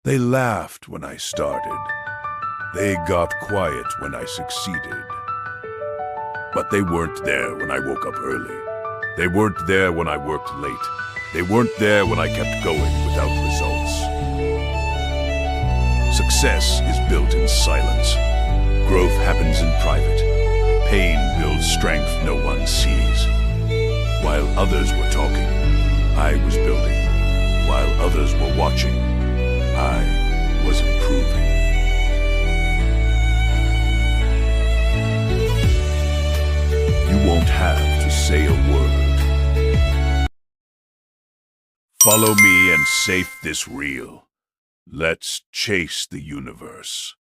They laughed when I started. They got quiet when I succeeded. But they weren't there when I woke up early. They weren't there when I worked late. They weren't there when I kept going without results. Success is built in silence. Growth happens in private. Pain builds strength no one sees. While others were talking, I was building. While others were watching, I was improving. You won't have to say a word. Follow me and safe this reel. Let's chase the universe.